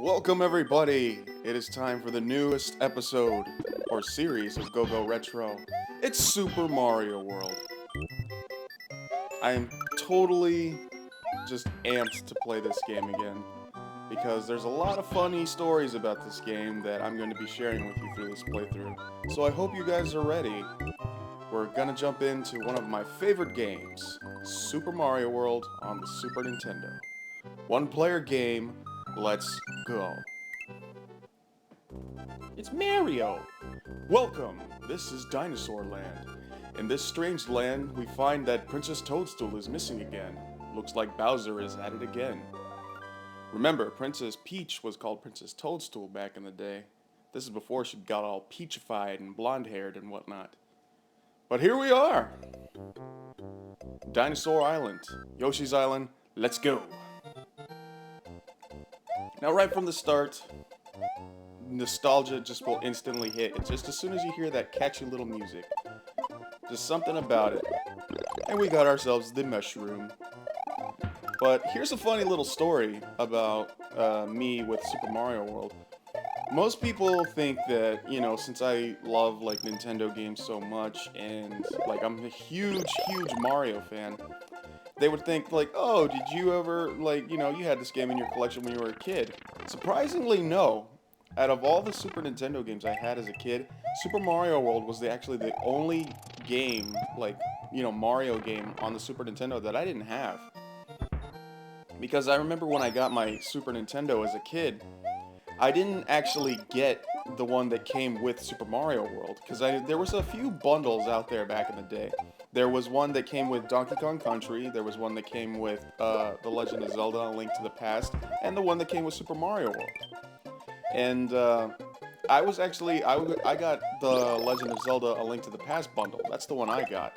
Welcome everybody! It is time for the newest episode, or series of Go-Go Retro. It's Super Mario World. I am totally just amped to play this game again, because there's a lot of funny stories about this game that I'm going to be sharing with you through this playthrough. So I hope you guys are ready. We're gonna jump into one of my favorite games, Super Mario World on the Super Nintendo. One player game, let's go. It's Mario! Welcome! This is Dinosaur Land. In this strange land, we find that Princess Toadstool is missing again. Looks like Bowser is at it again. Remember, Princess Peach was called Princess Toadstool back in the day. This is before she got all peachified and blonde-haired and whatnot. But here we are! Dinosaur Island, Yoshi's Island, let's go! Now right from the start, nostalgia just will instantly hit. It's just as soon as you hear that catchy little music. Just something about it. And we got ourselves the mushroom. But here's a funny little story about me with Super Mario World. Most people think that, since I love, Nintendo games so much, and, I'm a huge Mario fan, they would think, oh, did you ever, you had this game in your collection when you were a kid. Surprisingly, no. Out of all the Super Nintendo games I had as a kid, Super Mario World was actually the only game, Mario game on the Super Nintendo that I didn't have. Because I remember when I got my Super Nintendo as a kid, I didn't actually get the one that came with Super Mario World, because there was a few bundles out there back in the day. There was one that came with Donkey Kong Country, there was one that came with The Legend of Zelda: A Link to the Past, and the one that came with Super Mario World. And I got the Legend of Zelda: A Link to the Past bundle. That's the one I got.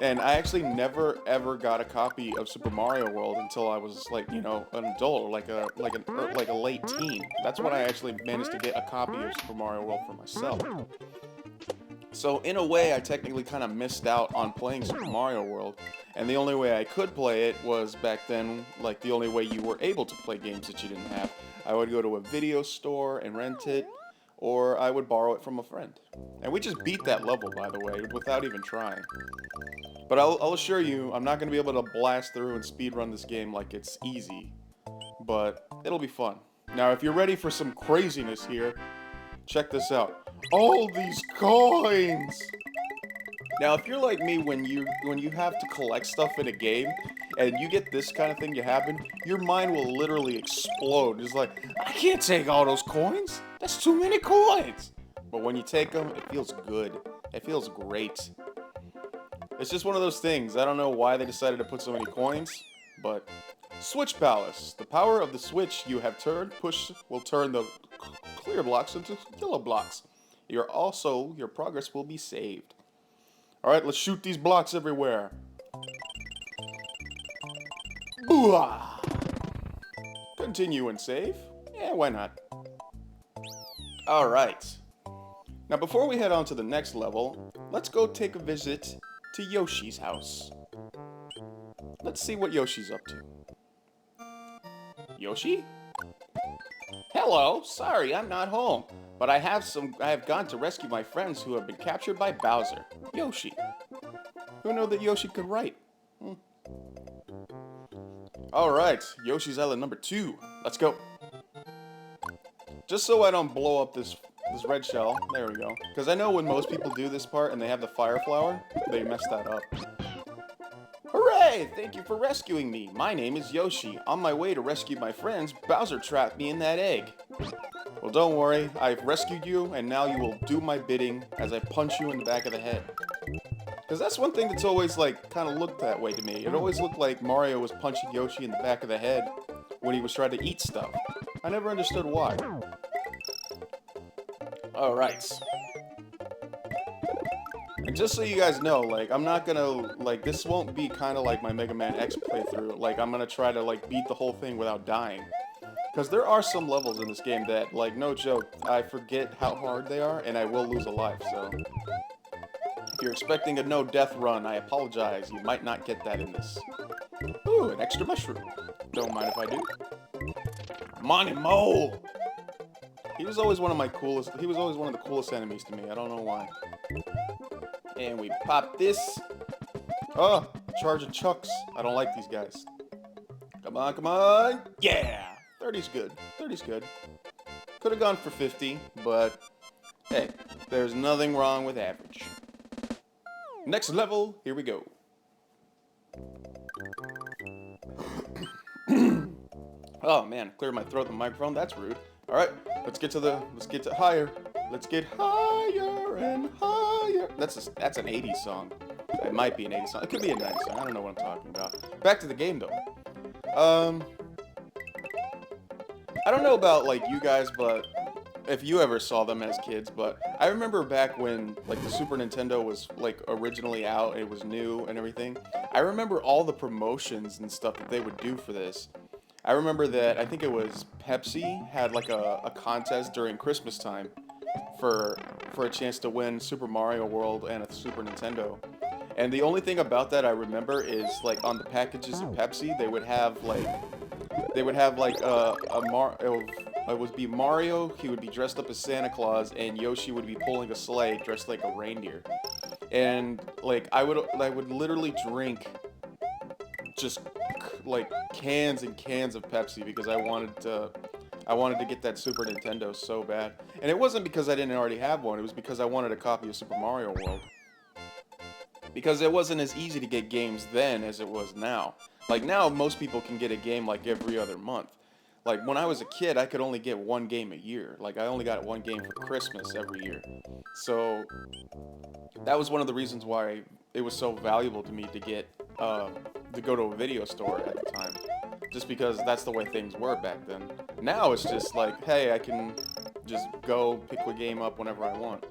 And I actually never ever got a copy of Super Mario World until I was an adult, or like a late teen. That's when I actually managed to get a copy of Super Mario World for myself. So in a way, I technically kind of missed out on playing Super Mario World, and the only way I could play it was back then, the only way you were able to play games that you didn't have. I would go to a video store and rent it, or I would borrow it from a friend. And we just beat that level, by the way, without even trying. But I'll assure you, I'm not going to be able to blast through and speedrun this game like it's easy. But it'll be fun. Now, if you're ready for some craziness here, check this out. All these coins! Now, if you're like me, when you have to collect stuff in a game, and you get this kind of thing to happen, your mind will literally explode. It's like, I can't take all those coins! That's too many coins! But when you take them, it feels good. It feels great. It's just one of those things. I don't know why they decided to put so many coins, but... Switch Palace. The power of the switch you have pushed will turn the clear blocks into yellow blocks. Your progress will be saved. Alright, let's shoot these blocks everywhere. Booah! Continue and save? Yeah, why not? Alright. Now before we head on to the next level, let's go take a visit to Yoshi's house. Let's see what Yoshi's up to. Yoshi? Hello, sorry I'm not home, but I have gone to rescue my friends who have been captured by Bowser. Yoshi. Who knew that Yoshi could write? Alright, Yoshi's Island number 2. Let's go. Just so I don't blow up this red shell, there we go. Because I know when most people do this part and they have the fire flower, they mess that up. Hooray! Thank you for rescuing me. My name is Yoshi. On my way to rescue my friends, Bowser trapped me in that egg. Well, don't worry. I've rescued you, and now you will do my bidding as I punch you in the back of the head. Because that's one thing that's always, kind of looked that way to me. It always looked like Mario was punching Yoshi in the back of the head when he was trying to eat stuff. I never understood why. Alright. And just so you guys know, I'm not gonna, this won't be kind of like my Mega Man X playthrough. I'm gonna try to, beat the whole thing without dying. Because there are some levels in this game that, no joke, I forget how hard they are, and I will lose a life, so... If you're expecting a no-death run, I apologize. You might not get that in this. Ooh, an extra mushroom. Don't mind if I do. Money Mole! He was always one of my coolest. He was always one of the coolest enemies to me. I don't know why. And we pop this. Oh, charge of chucks. I don't like these guys. Come on, come on. Yeah, 30's good. 30's good. Could have gone for 50, but hey, there's nothing wrong with average. Next level. Here we go. Oh man, cleared my throat with the microphone. That's rude. All right, let's get to higher. Let's get higher and higher. That's an 80s song. It might be an 80s song. It could be a 90s song. I don't know what I'm talking about. Back to the game though. I don't know about like you guys, but if you ever saw them as kids, but I remember back when like the Super Nintendo was like originally out and it was new and everything. I remember all the promotions and stuff that they would do for this. I remember that I think it was Pepsi had like a contest during Christmas time for a chance to win Super Mario World and a Super Nintendo. And the only thing about that I remember is like on the packages of Pepsi they would have like it would be Mario, he would be dressed up as Santa Claus, and Yoshi would be pulling a sleigh dressed like a reindeer. And like I would literally drink just like cans and cans of Pepsi because I wanted to get that Super Nintendo so bad. And it wasn't because I didn't already have one, it was because I wanted a copy of Super Mario World. Because it wasn't as easy to get games then as it was now. Like now, most people can get a game like every other month. Like when I was a kid, I could only get one game a year. Like I only got one game for Christmas every year. So that was one of the reasons why it was so valuable to me to get to go to a video store at the time. Just because that's the way things were back then. Now it's just like, hey, I can just go pick a game up whenever I want.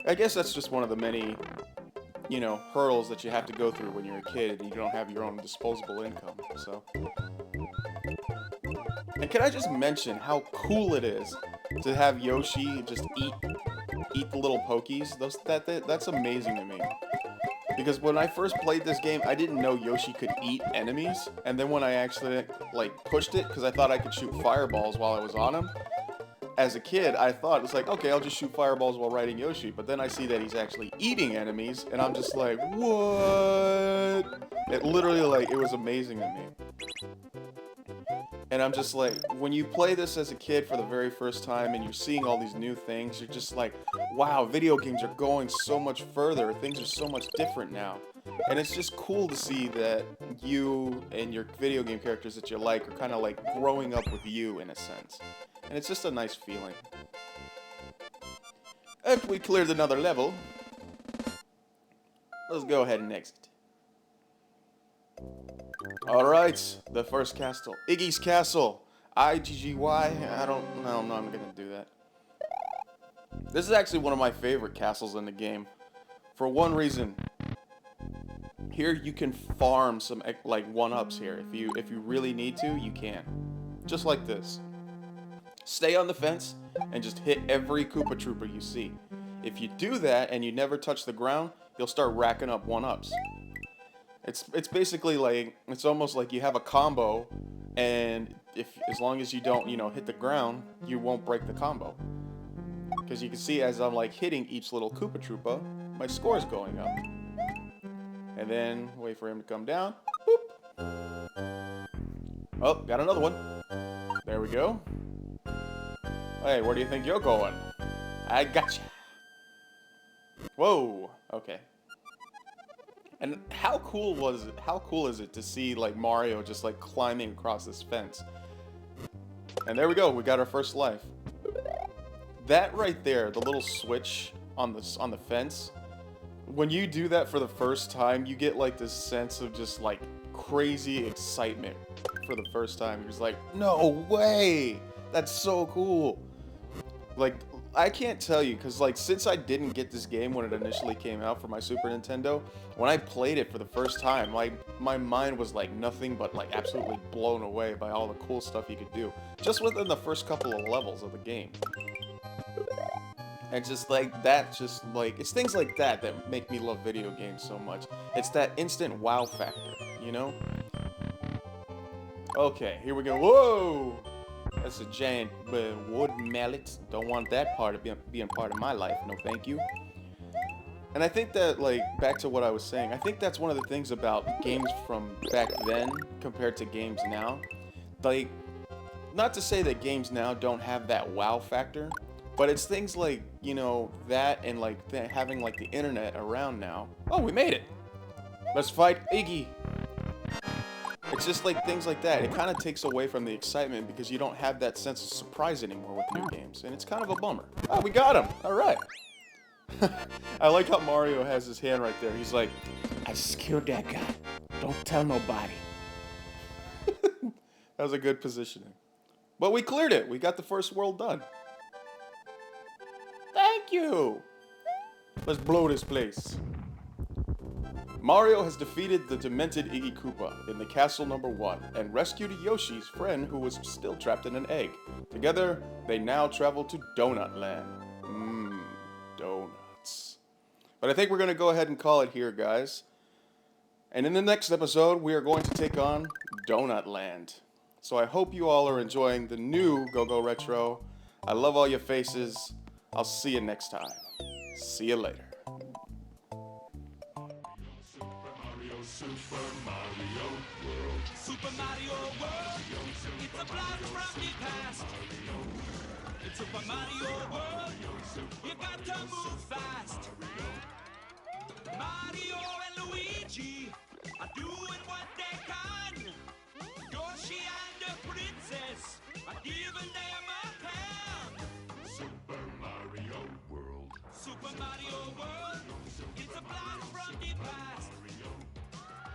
I guess that's just one of the many, you know, hurdles that you have to go through when you're a kid and you don't have your own disposable income, so. And can I just mention how cool it is to have Yoshi just eat the little pokies? That's amazing to me. Because when I first played this game, I didn't know Yoshi could eat enemies, and then when I actually like pushed it, because I thought I could shoot fireballs while I was on him, as a kid, I thought, it was like, okay, I'll just shoot fireballs while riding Yoshi. But then I see that he's actually eating enemies, and I'm just like, what? It literally, like, it was amazing to me. And I'm just like, when you play this as a kid for the very first time, and you're seeing all these new things, you're just like, wow, video games are going so much further. Things are so much different now. And it's just cool to see that you and your video game characters that you like are kind of like growing up with you in a sense. And it's just a nice feeling. After we cleared another level, let's go ahead and exit. Alright, the first castle. Iggy's Castle. I-G-G-Y. I don't know, I'm not gonna do that. This is actually one of my favorite castles in the game. For one reason. Here you can farm some like one-ups here. If you really need to, you can. Just like this. Stay on the fence and just hit every Koopa Troopa you see. If you do that and you never touch the ground, you'll start racking up one-ups. It's basically like, it's almost like you have a combo, and as long as you don't, you know, hit the ground, you won't break the combo. Because you can see as I'm like hitting each little Koopa Troopa, my score is going up. And then wait for him to come down. Boop. Oh, got another one. There we go. Hey, where do you think you're going? I gotcha. Whoa. Okay. And how cool is it to see like Mario just like climbing across this fence? And there we go. We got our first life. That right there, the little switch on the fence. When you do that for the first time, you get like this sense of just like crazy excitement for the first time. You're just like, no way! That's so cool! Like, I can't tell you, because like since I didn't get this game when it initially came out for my Super Nintendo, when I played it for the first time, my mind was like nothing but like absolutely blown away by all the cool stuff you could do. Just within the first couple of levels of the game. And just like that, just like, it's things like that that make me love video games so much. It's that instant wow factor, you know? Okay, here we go. Whoa! That's a giant wood mallet. Don't want that part of being part of my life. No, thank you. And I think that, like, back to what I was saying, I think that's one of the things about games from back then compared to games now. Like, not to say that games now don't have that wow factor, but it's things like, you know, that and like having like the internet around now. Oh, we made it! Let's fight Iggy! It's just like things like that. It kind of takes away from the excitement because you don't have that sense of surprise anymore with new games, and it's kind of a bummer. Oh, we got him! Alright. I like how Mario has his hand right there. He's like, I just killed that guy. Don't tell nobody. That was a good positioning. But we cleared it. We got the first world done. Thank you. Let's blow this place. Mario has defeated the demented Iggy Koopa in the castle number 1 and rescued Yoshi's friend who was still trapped in an egg. Together, they now travel to Donut Land. Donuts. But I think we're going to go ahead and call it here, guys. And in the next episode, we are going to take on Donut Land. So I hope you all are enjoying the new Go-Go Retro. I love all your faces. I'll see you next time. See you later. Super Mario World. Super Mario World. It's a blast from the past. It's Super Mario World. You got to move fast. Mario and Luigi are doing what they can. Yoshi and the princess are giving them a hand. Super Mario World. Super Mario World. It's a blast from the past.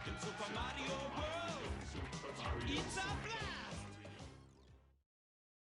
In Super Mario World, it's a blast!